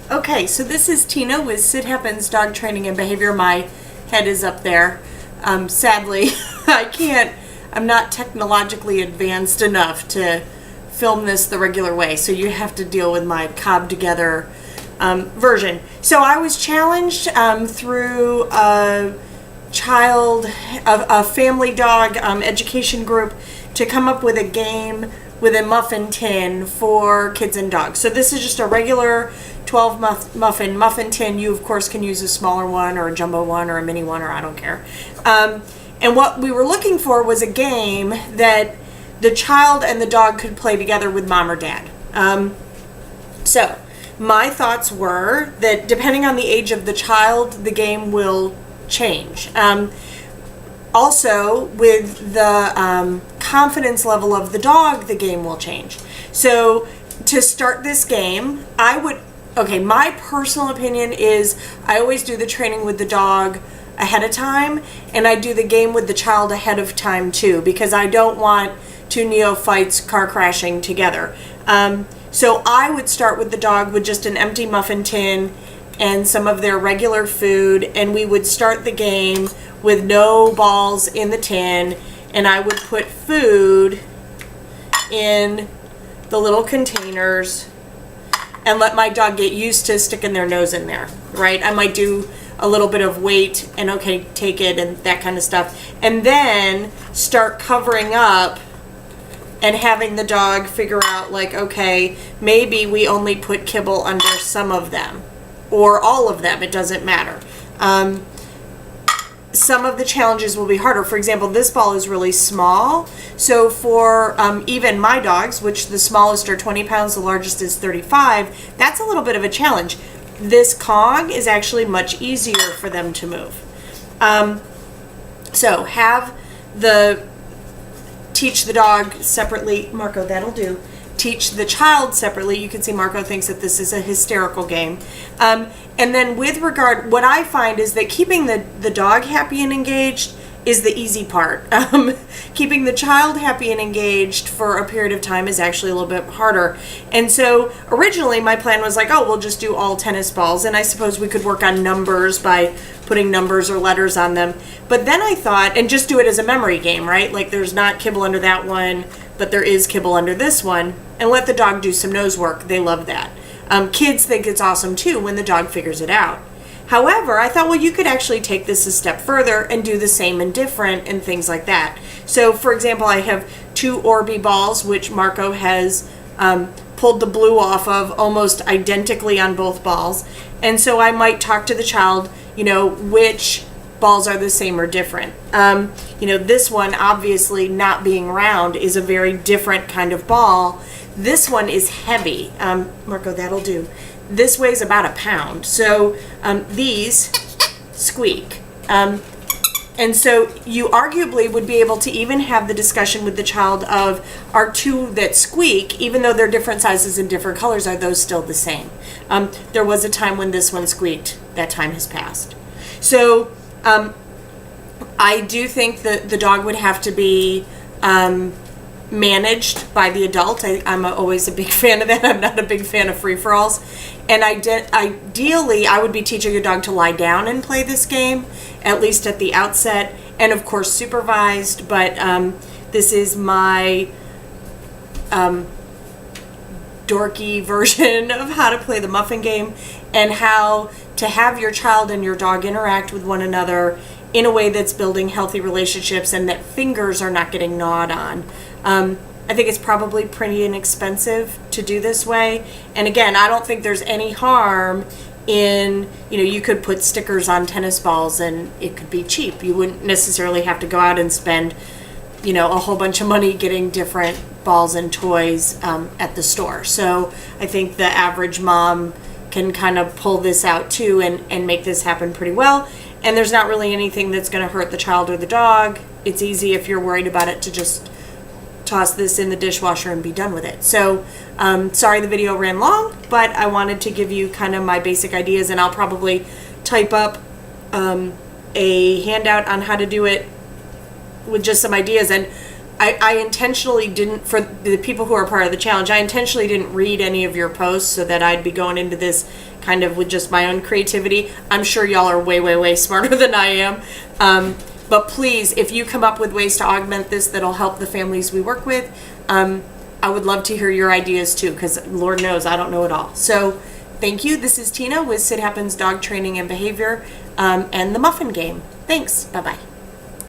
Okay, so this is Tina with Sid Happens Dog Training and Behavior. My head is up there. Sadly, I'm not technologically advanced enough to film this the regular way, so you have to deal with my cobbed together version. So I was challenged through a family dog education group to come up with a game with a muffin tin for kids and dogs. So this is just a regular 12 muffin tin. You of course can use a smaller one or a jumbo one or a mini one, or I don't care. And what we were looking for was a game that the child and the dog could play together with mom or dad. So my thoughts were that depending on the age of the child, the game will change. Also, with the confidence level of the dog, the game will change. So to start this game, my personal opinion is I always do the training with the dog ahead of time, and I do the game with the child ahead of time too, because I don't want two neophytes car crashing together. So I would start with the dog with just an empty muffin tin and some of their regular food, and we would start the game with no balls in the tin, and I would put food in the little containers and let my dog get used to sticking their nose in there, right? I might do a little bit of weight and okay, take it and that kind of stuff, and then start covering up and having the dog figure out, like, okay, maybe we only put kibble under some of them or all of them, it doesn't matter. Some of the challenges will be harder. For example, this ball is really small, so for even my dogs, which the smallest are 20 pounds, the largest is 35, that's a little bit of a challenge. This Kong is actually much easier for them to move. So teach the dog separately. Marco, that'll do. Teach the child separately. You can see Marco thinks that this is a hysterical game. And then with regard, what I find is that keeping the dog happy and engaged is the easy part. Keeping the child happy and engaged for a period of time is actually a little bit harder. And so originally my plan was like, oh, we'll just do all tennis balls, and I suppose we could work on numbers by putting numbers or letters on them. But then I thought, and just do it as a memory game, right? Like there's not kibble under that one, but there is kibble under this one, and let the dog do some nose work. They love that. Kids think it's awesome too when the dog figures it out. However, I thought, well, you could actually take this a step further and do the same and different and things like that. So, for example, I have 2 Orby balls, which Marco has pulled the blue off of almost identically on both balls. And so I might talk to the child, which balls are the same or different. This one, obviously not being round, is a very different kind of ball. This one is heavy. Marco, that'll do. This weighs about 1 pound. So these squeak. And so you arguably would be able to even have the discussion with the child of, are 2 that squeak, even though they're different sizes and different colors, are those still the same? There was a time when this one squeaked. That time has passed. So I do think that the dog would have to be managed by the adult. I'm always a big fan of that. I'm not a big fan of free-for-alls. And ideally, I would be teaching a dog to lie down and play this game, at least at the outset, and of course supervised, but this is my dorky version of how to play the muffin game and how to have your child and your dog interact with one another in a way that's building healthy relationships and that fingers are not getting gnawed on. I think it's probably pretty inexpensive to do this way. And again, I don't think there's any harm in, you could put stickers on tennis balls and it could be cheap. You wouldn't necessarily have to go out and spend, a whole bunch of money getting different balls and toys at the store. So I think the average mom can kind of pull this out too and make this happen pretty well. And there's not really anything that's going to hurt the child or the dog. It's easy if you're worried about it to just toss this in the dishwasher and be done with it. So sorry the video ran long, but I wanted to give you kind of my basic ideas, and I'll probably type up a handout on how to do it with just some ideas. And I intentionally didn't, for the people who are part of the challenge, I intentionally didn't read any of your posts so that I'd be going into this kind of with just my own creativity. I'm sure y'all are way, way, way smarter than I am. But please, if you come up with ways to augment this that'll help the families we work with, I would love to hear your ideas too, because Lord knows I don't know it all. So thank you. This is Tina with Sid Happens Dog Training and Behavior and the Muffin Game. Thanks. Bye-bye.